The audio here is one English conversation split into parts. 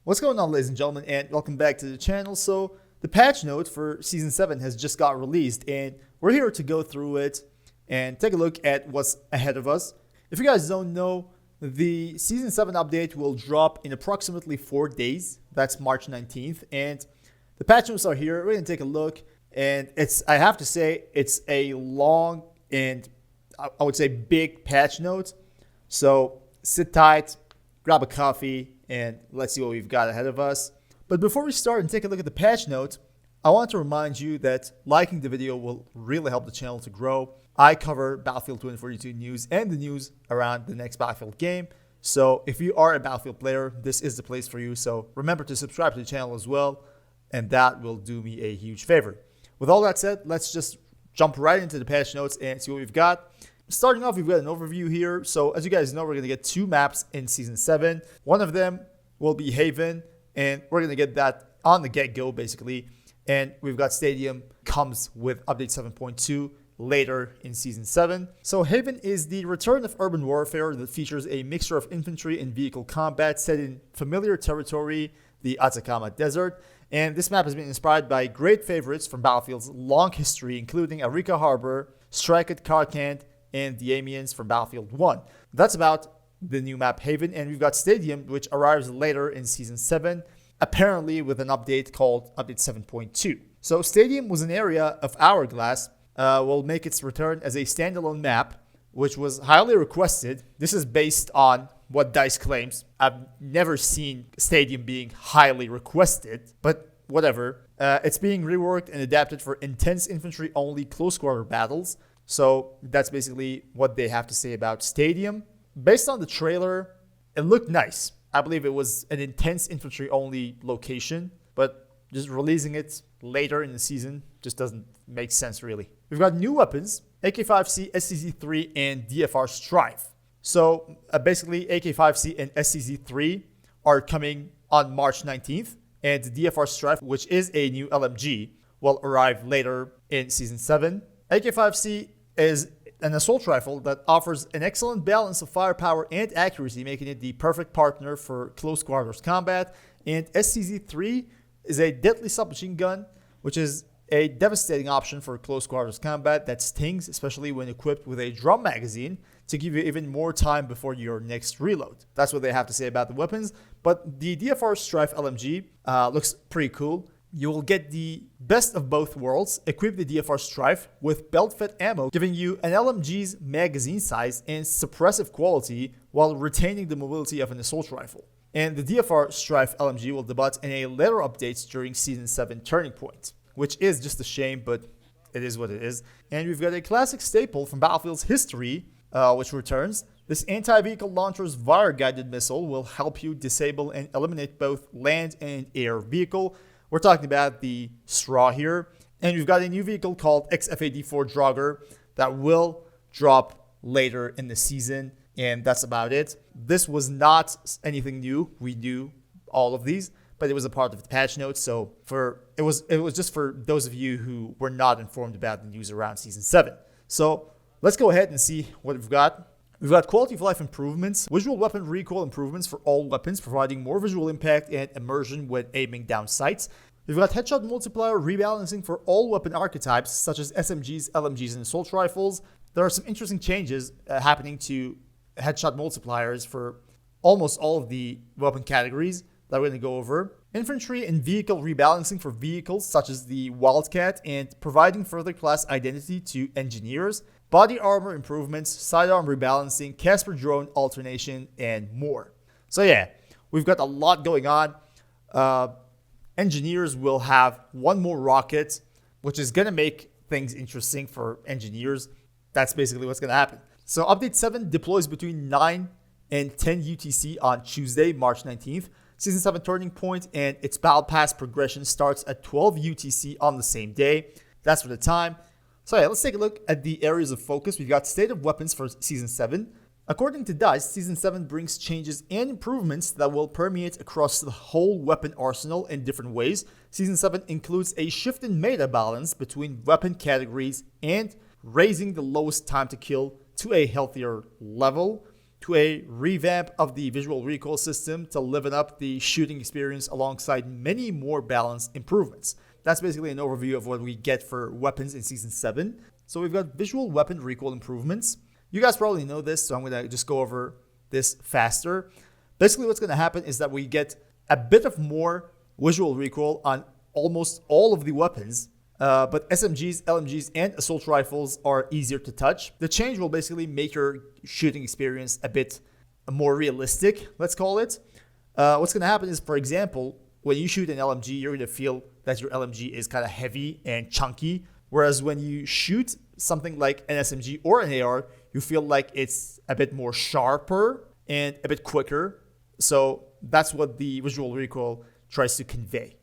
What's going on, ladies and gentlemen, and welcome back to the channel. So the patch note for Season 7 has just got released, and we're here to go through it and take a look at what's ahead of us. If you guys don't know, the Season 7 update will drop in approximately 4 days. That's March 19th, and the patch notes are here. We're going to take a look, and I have to say, it's a long and I would say big patch note. So sit tight, grab a coffee, and let's see what we've got ahead of us. But before we start and take a look at the patch notes, I want to remind you that liking the video will really help the channel to grow. I cover Battlefield 2042 news and the news around the next Battlefield game. So if you are a Battlefield player, this is the place for you. So remember to subscribe to the channel as well, and that will do me a huge favor. With all that said, let's just jump right into the patch notes and see what we've got. Starting off, we've got an overview here. So as you guys know, we're going to get 2 maps in Season 7. One of them will be Haven, and we're going to get that on the get-go, basically. And we've got Stadium comes with Update 7.2 later in Season 7. So Haven is the return of urban warfare that features a mixture of infantry and vehicle combat set in familiar territory, the Atacama Desert. And this map has been inspired by great favorites from Battlefield's long history, including Arica Harbor, Strike at Karkand, and the Amiens from Battlefield 1. That's about the new map Haven, and we've got Stadium, which arrives later in Season 7, apparently with an update called Update 7.2. So Stadium was an area of Hourglass, will make its return as a standalone map, which was highly requested. This is based on what DICE claims. I've never seen Stadium being highly requested, but whatever. It's being reworked and adapted for intense infantry-only close-quarter battles. So that's basically what they have to say about Stadium. Based on the trailer, it looked nice. I believe it was an intense infantry-only location, but just releasing it later in the season just doesn't make sense, really. We've got new weapons, AK-5C, SCZ-3, and DFR Strife. So basically, AK-5C and SCZ-3 are coming on March 19th, and the DFR Strife, which is a new LMG, will arrive later in Season 7. AK-5C is an assault rifle that offers an excellent balance of firepower and accuracy, making it the perfect partner for close quarters combat. And SCZ-3 is a deadly submachine gun, which is a devastating option for close quarters combat that stings, especially when equipped with a drum magazine to give you even more time before your next reload. That's what they have to say about the weapons. But the DFR Strife LMG looks pretty cool. You will get the best of both worlds, equip the DFR Strife with belt-fed ammo, giving you an LMG's magazine size and suppressive quality while retaining the mobility of an assault rifle. And the DFR Strife LMG will debut in a later updates during Season 7 Turning Point, which is just a shame, but it is what it is. And we've got a classic staple from Battlefield's history, which returns. This anti-vehicle launcher's wire-guided missile will help you disable and eliminate both land and air vehicle. We're talking about the Straw here. And we've got a new vehicle called XFAD4 Draugr that will drop later in the season. And that's about it. This was not anything new. We knew all of these, but it was a part of the patch notes. So it was just for those of you who were not informed about the news around Season 7. So let's go ahead and see what we've got. We've got quality of life improvements, visual weapon recoil improvements for all weapons, providing more visual impact and immersion when aiming down sights. We've got headshot multiplier rebalancing for all weapon archetypes, such as SMGs, LMGs, and assault rifles. There are some interesting changes happening to headshot multipliers for almost all of the weapon categories that we're going to go over. Infantry and vehicle rebalancing for vehicles, such as the Wildcat, and providing further class identity to engineers. Body armor improvements, sidearm rebalancing, Casper drone alternation, and more. So yeah, we've got a lot going on. Engineers will have one more rocket, which is going to make things interesting for engineers. That's basically what's going to happen. So Update 7 deploys between 9 and 10 UTC on Tuesday, March 19th. Season 7 Turning Point and its Battle Pass progression starts at 12 UTC on the same day. That's for the time. So yeah, let's take a look at the areas of focus. We've got State of Weapons for Season 7. According to DICE, Season 7 brings changes and improvements that will permeate across the whole weapon arsenal in different ways. Season 7 includes a shift in meta balance between weapon categories and raising the lowest time to kill to a healthier level to a revamp of the visual recoil system to liven up the shooting experience alongside many more balance improvements. That's basically an overview of what we get for weapons in Season 7. So we've got visual weapon recoil improvements. You guys probably know this, so I'm going to just go over this faster. Basically, what's going to happen is that we get a bit of more visual recoil on almost all of the weapons, but SMGs, LMGs, and assault rifles are easier to touch. The change will basically make your shooting experience a bit more realistic, let's call it. What's going to happen is, for example, when you shoot an LMG, you're going to feel that your LMG is kind of heavy and chunky, whereas when you shoot something like an SMG or an AR, you feel like it's a bit more sharper and a bit quicker. So that's what the visual recoil tries to convey.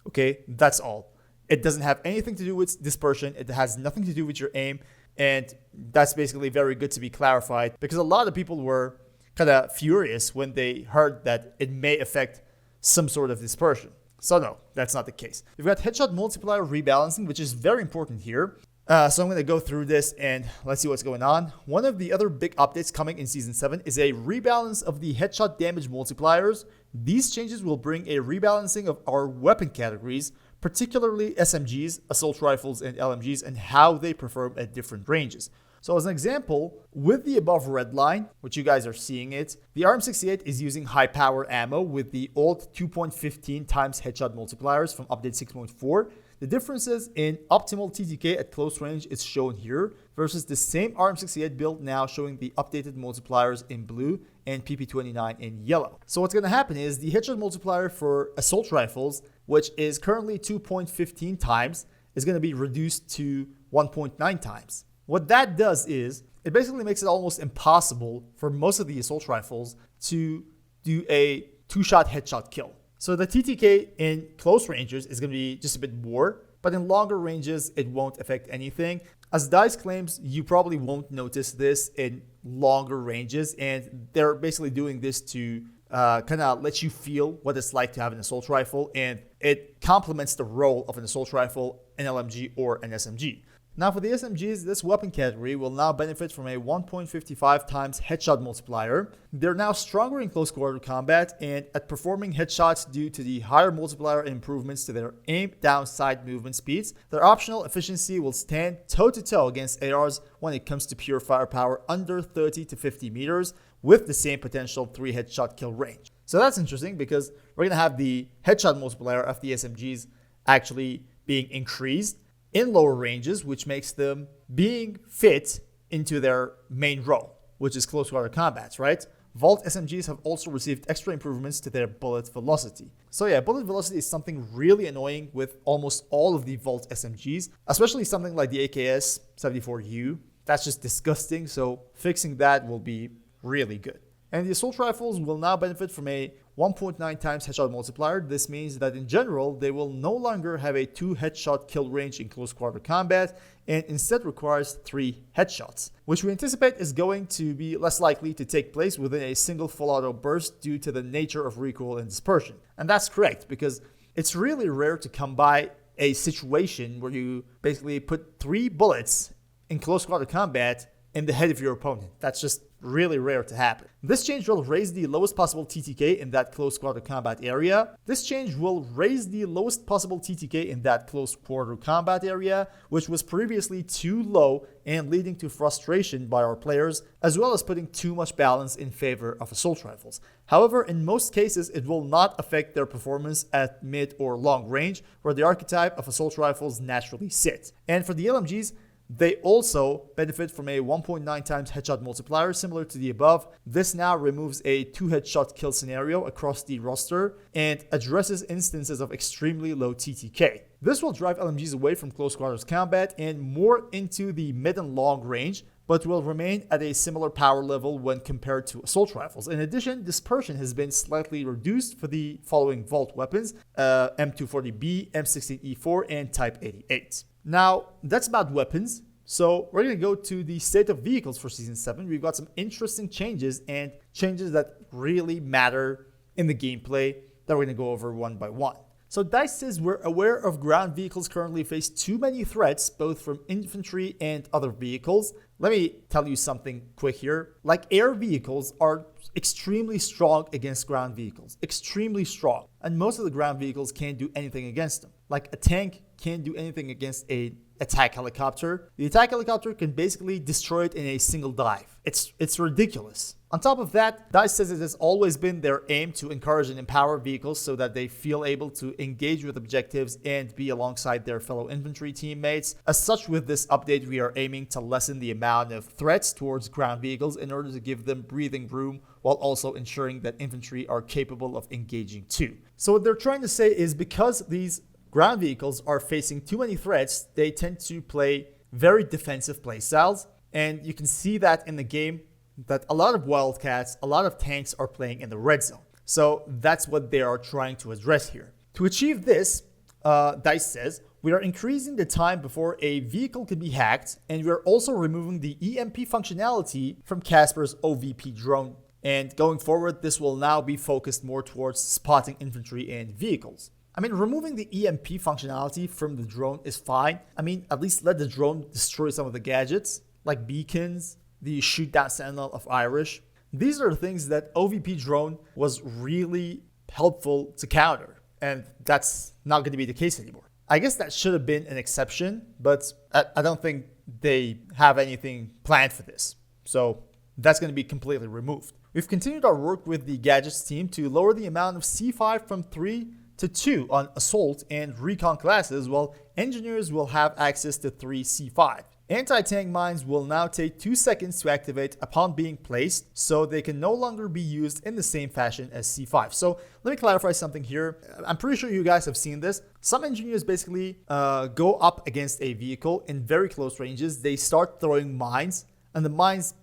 Okay, that's all. It doesn't have anything to do with dispersion. It has nothing to do with your aim. And that's basically very good to be clarified, because a lot of people were kind of furious when they heard that it may affect some sort of dispersion. So no, that's not the case. We've got headshot multiplier rebalancing, which is very important here. So I'm going to go through this and let's see what's going on. One of the other big updates coming in Season 7 is a rebalance of the headshot damage multipliers. These changes will bring a rebalancing of our weapon categories, particularly SMGs, assault rifles, and LMGs, and how they perform at different ranges. So as an example, with the above red line, which you guys are seeing it, the RM68 is using high power ammo with the old 2.15 times headshot multipliers from update 6.4. The differences in optimal TTK at close range is shown here versus the same RM68 build now showing the updated multipliers in blue and PP29 in yellow. So what's going to happen is the headshot multiplier for assault rifles, which is currently 2.15 times, is going to be reduced to 1.9 times. What that does is it basically makes it almost impossible for most of the assault rifles to do a two-shot headshot kill. So the TTK in close ranges is going to be just a bit more, but in longer ranges, it won't affect anything. As DICE claims, you probably won't notice this in longer ranges, and they're basically doing this to kind of let you feel what it's like to have an assault rifle, and it complements the role of an assault rifle, an LMG, or an SMG. Now for the SMGs, this weapon category will now benefit from a 1.55 times headshot multiplier. They're now stronger in close quarter combat and at performing headshots due to the higher multiplier improvements to their aim down side movement speeds. Their optional efficiency will stand toe-to-toe against ARs when it comes to pure firepower under 30 to 50 meters with the same potential 3 headshot kill range. So that's interesting because we're going to have the headshot multiplier of the SMGs actually being increased in lower ranges, which makes them being fit into their main role, which is close quarter combats, right? Vault SMGs have also received extra improvements to their bullet velocity. So yeah, bullet velocity is something really annoying with almost all of the Vault SMGs, especially something like the AKS 74U. That's just disgusting, so fixing that will be really good. And the assault rifles will now benefit from a 1.9 times headshot multiplier. This means that in general, they will no longer have a 2 headshot kill range in close quarter combat and instead requires 3 headshots, which we anticipate is going to be less likely to take place within a single full auto burst due to the nature of recoil and dispersion. And that's correct because it's really rare to come by a situation where you basically put 3 bullets in close quarter combat in the head of your opponent. That's just really rare to happen. This change will raise the lowest possible TTK in that close quarter combat area. This change will raise the lowest possible TTK in that close quarter combat area, which was previously too low and leading to frustration by our players, as well as putting too much balance in favor of assault rifles. However, in most cases, it will not affect their performance at mid or long range, where the archetype of assault rifles naturally sits. And for the LMGs, they also benefit from a 1.9 times headshot multiplier similar to the above. This now removes a 2 headshot kill scenario across the roster and addresses instances of extremely low TTK. This will drive LMGs away from close quarters combat and more into the mid and long range, but will remain at a similar power level when compared to assault rifles. In addition, dispersion has been slightly reduced for the following Vault weapons, M240B, M16E4, and Type 88. Now, that's about weapons. So we're going to go to the state of vehicles for Season 7. We've got some interesting changes and changes that really matter in the gameplay that we're going to go over one by one. So DICE says we're aware of ground vehicles currently face too many threats, both from infantry and other vehicles. let me tell you something quick here. Like, air vehicles are extremely strong against ground vehicles. Extremely strong. And most of the ground vehicles can't do anything against them. Like, a tank can't do anything against a attack helicopter. The attack helicopter can basically destroy it in a single dive. It's ridiculous. On top of that, DICE says it has always been their aim to encourage and empower vehicles so that they feel able to engage with objectives and be alongside their fellow infantry teammates. As such, with this update, we are aiming to lessen the amount of threats towards ground vehicles in order to give them breathing room while also ensuring that infantry are capable of engaging too. So what they're trying to say is, because these ground vehicles are facing too many threats, they tend to play very defensive playstyles. And you can see that in the game, that a lot of Wildcats, a lot of tanks are playing in the red zone. So that's what they are trying to address here. To achieve this, DICE says, we are increasing the time before a vehicle can be hacked, and we are also removing the EMP functionality from Casper's OVP drone. And going forward, this will now be focused more towards spotting infantry and vehicles. I mean, removing the EMP functionality from the drone is fine. I mean, at least let the drone destroy some of the gadgets, like beacons, the shoot down sentinel of Irish. These are the things that OVP drone was really helpful to counter, and that's not going to be the case anymore. I guess that should have been an exception, but I don't think they have anything planned for this. So that's going to be completely removed. We've continued our work with the gadgets team to lower the amount of C5 from 3 to 2 on assault and recon classes, while engineers will have access to 3 C5. Anti-tank mines will now take 2 seconds to activate upon being placed, so they can no longer be used in the same fashion as C5. So let me clarify something here. I'm pretty sure you guys have seen this. Some engineers basically go up against a vehicle in very close ranges. They start throwing mines, and the mines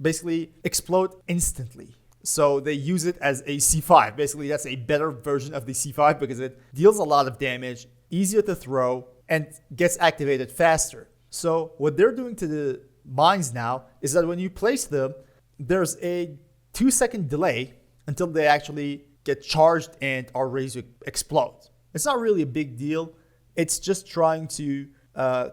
basically explode instantly. So they use it as a C5. Basically, that's a better version of the C5 because it deals a lot of damage, easier to throw, and gets activated faster. So what they're doing to the mines now is that when you place them, there's a 2-second delay until they actually get charged and are ready to explode. It's not really a big deal. It's just trying to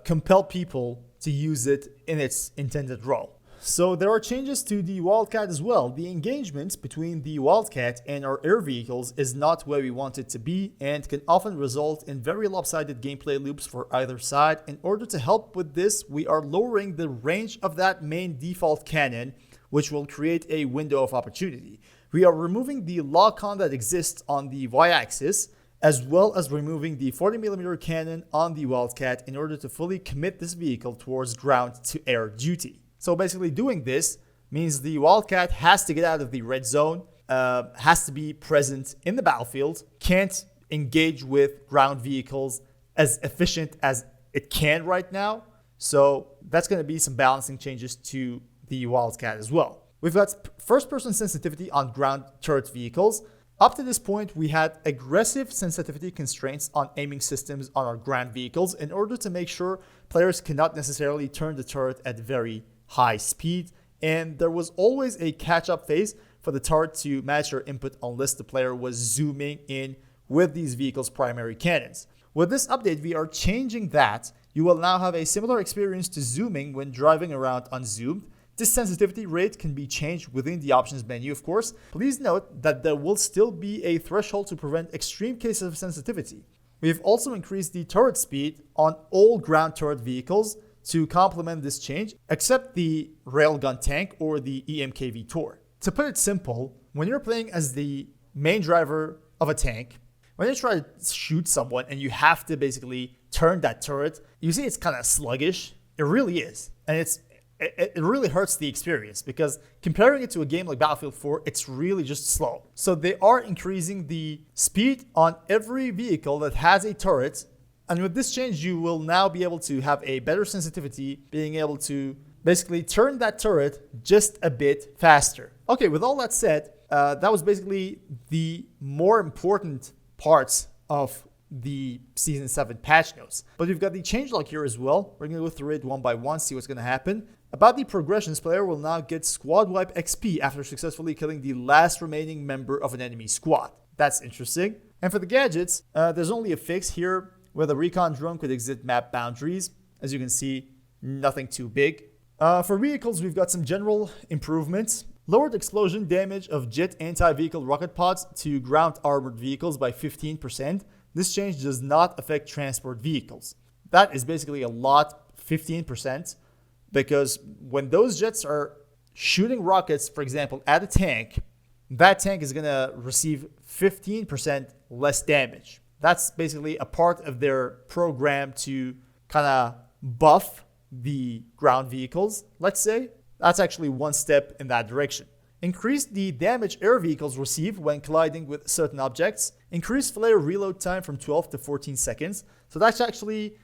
compel people to use it in its intended role. So there are changes to the Wildcat as well. The engagement between the Wildcat and our air vehicles is not where we want it to be and can often result in very lopsided gameplay loops for either side. In order to help with this, we are lowering the range of that main default cannon, which will create a window of opportunity. We are removing the lock-on that exists on the Y-axis, as well as removing the 40mm cannon on the Wildcat in order to fully commit this vehicle towards ground-to-air duty. So basically doing this means the Wildcat has to get out of the red zone, has to be present in the battlefield, can't engage with ground vehicles as efficient as it can right now. So that's going to be some balancing changes to the Wildcat as well. We've got first-person sensitivity on ground turret vehicles. Up to this point, we had aggressive sensitivity constraints on aiming systems on our ground vehicles in order to make sure players cannot necessarily turn the turret at very high speed, and there was always a catch-up phase for the turret to match your input unless the player was zooming in with these vehicles' primary cannons. With this update, we are changing that. You will now have a similar experience to zooming when driving around unzoomed. This sensitivity rate can be changed within the options menu, of course. Please note that there will still be a threshold to prevent extreme cases of sensitivity. We've also increased the turret speed on all ground turret vehicles to complement this change, except the railgun tank or the EMKV Tor. To put it simple, when you're playing as the main driver of a tank, when you try to shoot someone and you have to basically turn that turret, you see it's kind of sluggish. It really is. And it really hurts the experience because comparing it to a game like Battlefield 4, it's really just slow. So they are increasing the speed on every vehicle that has a turret. And with this change, you will now be able to have a better sensitivity, being able to basically turn that turret just a bit faster. Okay, with all that said, that was basically the more important parts of the Season 7 patch notes. But we've got the changelog here as well. We're going to go through it one by one, see what's going to happen. About the progressions, player will now get squad wipe XP after successfully killing the last remaining member of an enemy squad. That's interesting. And for the gadgets, there's only a fix here where the recon drone could exit map boundaries. As you can see, nothing too big. For vehicles, we've got some general improvements. Lowered explosion damage of jet anti-vehicle rocket pods to ground armored vehicles by 15%. This change does not affect transport vehicles. That is basically a lot, 15%, because when those jets are shooting rockets, for example, at a tank, that tank is going to receive 15% less damage. That's basically a part of their program to kind of buff the ground vehicles, let's say. That's actually one step in that direction. Increase the damage air vehicles receive when colliding with certain objects. Increase flare reload time from 12 to 14 seconds. So that's actually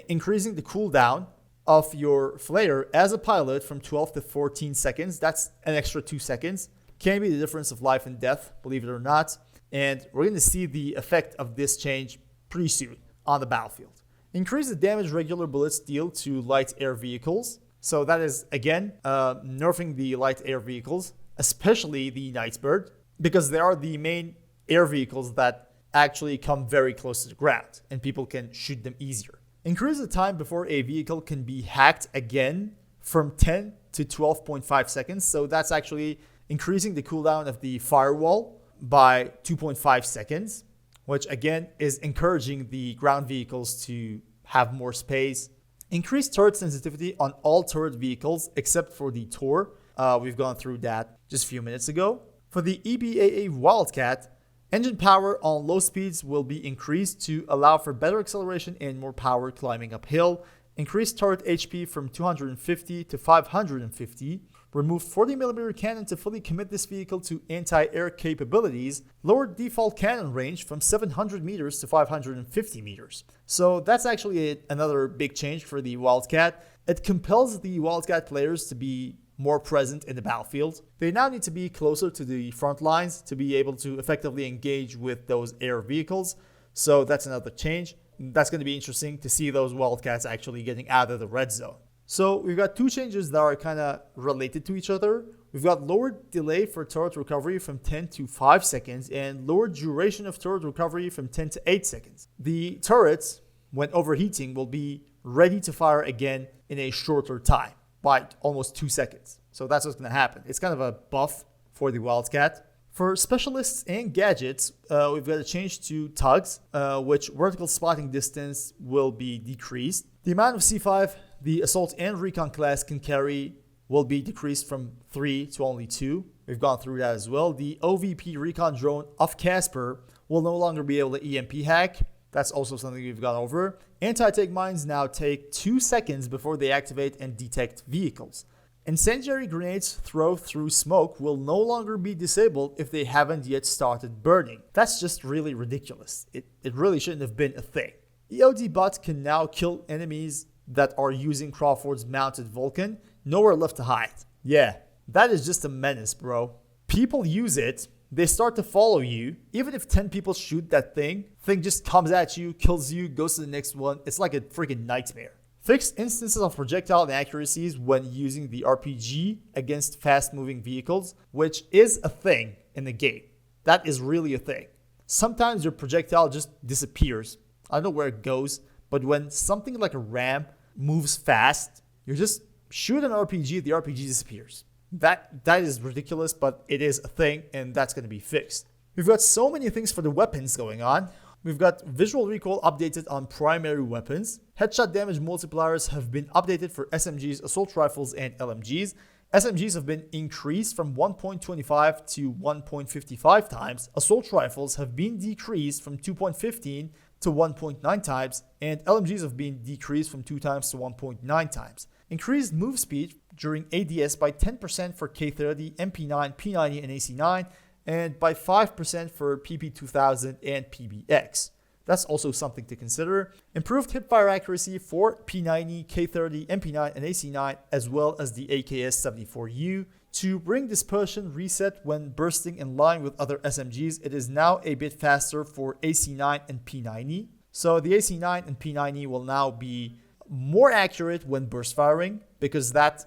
increasing the cooldown of your flare as a pilot from 12 to 14 seconds. That's an extra 2 seconds. Can be the difference of life and death, believe it or not. And we're going to see the effect of this change pretty soon on the battlefield. Increase the damage regular bullets deal to light air vehicles. So that is, again, nerfing the light air vehicles, especially the Nightbird, because they are the main air vehicles that actually come very close to the ground, and people can shoot them easier. Increase the time before a vehicle can be hacked again from 10 to 12.5 seconds. So that's actually increasing the cooldown of the firewall by 2.5 seconds, which again is encouraging the ground vehicles to have more space. Increased turret sensitivity on all turret vehicles except for the Tor. We've gone through that just a few minutes ago. For the EBAA Wildcat, engine power on low speeds will be increased to allow for better acceleration and more power climbing uphill. Increased turret HP from 250 to 550. Remove 40mm cannon to fully commit this vehicle to anti-air capabilities. Lowered default cannon range from 700 meters to 550 meters. So that's actually another big change for the Wildcat. It compels the Wildcat players to be more present in the battlefield. They now need to be closer to the front lines to be able to effectively engage with those air vehicles. So that's another change. That's going to be interesting to see those Wildcats actually getting out of the red zone. So we've got two changes that are kind of related to each other. We've got lowered delay for turret recovery from 10 to 5 seconds and lowered duration of turret recovery from 10 to 8 seconds. The turrets, when overheating, will be ready to fire again in a shorter time, by almost 2 seconds. So that's what's going to happen. It's kind of a buff for the Wildcat. For specialists and gadgets, we've got a change to tugs, which vertical spotting distance will be decreased. The amount of C5 the assault and recon class can carry will be decreased from 3 to only 2. We've gone through that as well. The OVP recon drone of Casper will no longer be able to EMP hack. That's also something we've gone over. Anti-tank mines now take 2 seconds before they activate and detect vehicles. Incendiary grenades thrown through smoke will no longer be disabled if they haven't yet started burning. That's just really ridiculous. It really shouldn't have been a thing. EOD bots can now kill enemies that are using Crawford's mounted Vulcan. Nowhere left to hide. Yeah, that is just a menace, bro. People use it. They start to follow you. Even if 10 people shoot that thing just comes at you, kills you, goes to the next one. It's like a freaking nightmare. Fixed instances of projectile inaccuracies when using the RPG against fast-moving vehicles, which is a thing in the game. That is really a thing. Sometimes your projectile just disappears. I don't know where it goes, but when something like a ram moves fast, you just shoot an RPG, the RPG disappears. That is ridiculous, but it is a thing, and that's going to be fixed. We've got so many things for the weapons going on. We've got visual recoil updated on primary weapons. Headshot damage multipliers have been updated for SMGs, assault rifles, and LMGs. SMGs have been increased from 1.25 to 1.55 times. Assault rifles have been decreased from 2.15 to 1.9 times, and LMGs have been decreased from 2 times to 1.9 times. Increased move speed during ADS by 10% for K30, MP9, P90, and AC9, and by 5% for PP2000 and PBX. That's also something to consider. Improved hipfire accuracy for P90, K30, MP9, and AC9, as well as the AKS-74U. To bring dispersion reset when bursting in line with other SMGs, it is now a bit faster for AC9 and P90. So the AC9 and P90 will now be more accurate when burst firing because that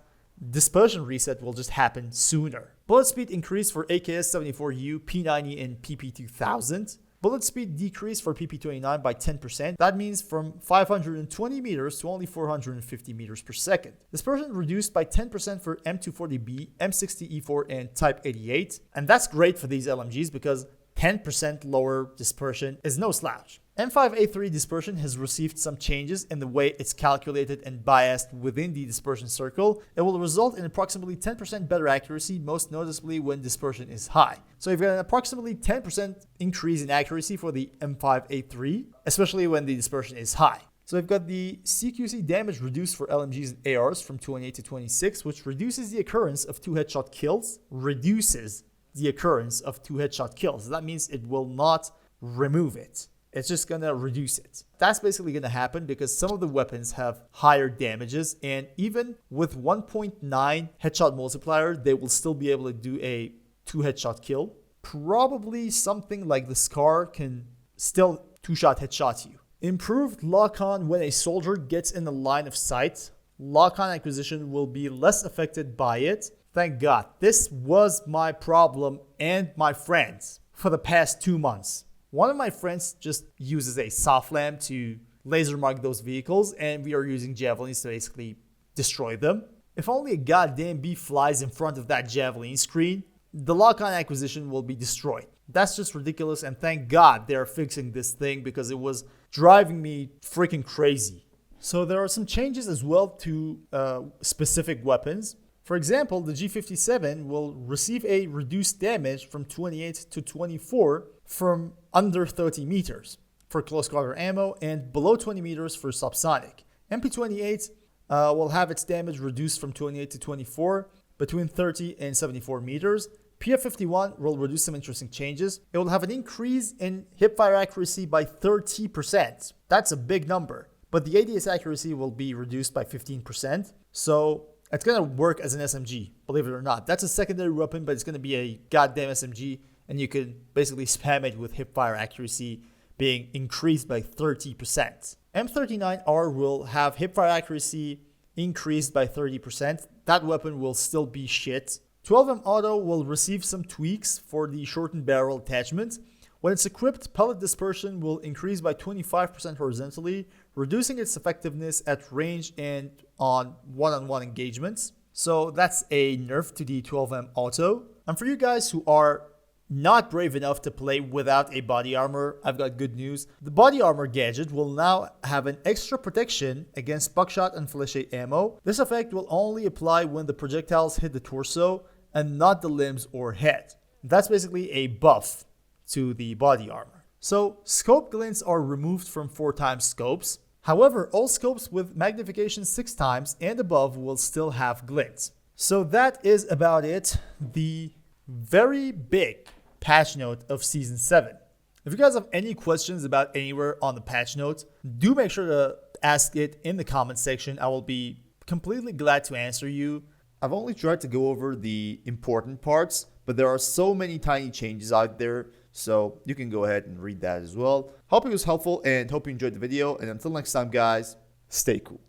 dispersion reset will just happen sooner. Bullet speed increased for AKS-74U, P90, and PP2000. Bullet speed decreased for PP29 by 10%. That means from 520 meters to only 450 meters per second. Dispersion reduced by 10% for M240B, M60E4, and Type 88. And that's great for these LMGs because 10% lower dispersion is no slouch. M5A3 dispersion has received some changes in the way it's calculated and biased within the dispersion circle. It will result in approximately 10% better accuracy, most noticeably when dispersion is high. So you've got an approximately 10% increase in accuracy for the M5A3, especially when the dispersion is high. So we've got the CQC damage reduced for LMGs and ARs from 28 to 26, which reduces the occurrence of 2 headshot kills. That means it will not remove it. It's just gonna reduce it. That's basically gonna happen because some of the weapons have higher damages, and even with 1.9 headshot multiplier, they will still be able to do a 2 headshot kill. Probably something like the Scar can still 2-shot headshot you. Improved lock-on when a soldier gets in the line of sight. Lock-on acquisition will be less affected by it. Thank God. This was my problem and my friends for the past 2 months. One of my friends just uses a soft lamp to laser mark those vehicles, and we are using javelins to basically destroy them. If only a goddamn bee flies in front of that javelin screen, the lock-on acquisition will be destroyed. That's just ridiculous, and thank God they're fixing this thing because it was driving me freaking crazy. So there are some changes as well to specific weapons. For example, the G57 will receive a reduced damage from 28 to 24 from under 30 meters for close quarter ammo and below 20 meters for subsonic. MP28 will have its damage reduced from 28 to 24 between 30 and 74 meters. PF51 will reduce some interesting changes. It will have an increase in hipfire accuracy by 30%. That's a big number. But the ADS accuracy will be reduced by 15%. So it's going to work as an SMG, believe it or not. That's a secondary weapon, but it's going to be a goddamn SMG, and you can basically spam it with hipfire accuracy being increased by 30%. M39R will have hipfire accuracy increased by 30%. That weapon will still be shit. 12M Auto will receive some tweaks for the shortened barrel attachment. When it's equipped, pellet dispersion will increase by 25% horizontally, reducing its effectiveness at range and on one-on-one engagements. So that's a nerf to the 12M Auto. And for you guys who are not brave enough to play without a body armor, I've got good news. The body armor gadget will now have an extra protection against buckshot and fléché ammo. This effect will only apply when the projectiles hit the torso and not the limbs or head. That's basically a buff to the body armor. So scope glints are removed from 4x scopes. However, all scopes with magnification 6x and above will still have glints. So that is about it. The very big patch note of Season 7. If you guys have any questions about anywhere on the patch notes, do make sure to ask it in the comment section. I will be completely glad to answer you. I've only tried to go over the important parts, but there are so many tiny changes out there, so you can go ahead and read that as well. Hope it was helpful and hope you enjoyed the video, and until next time guys, stay cool.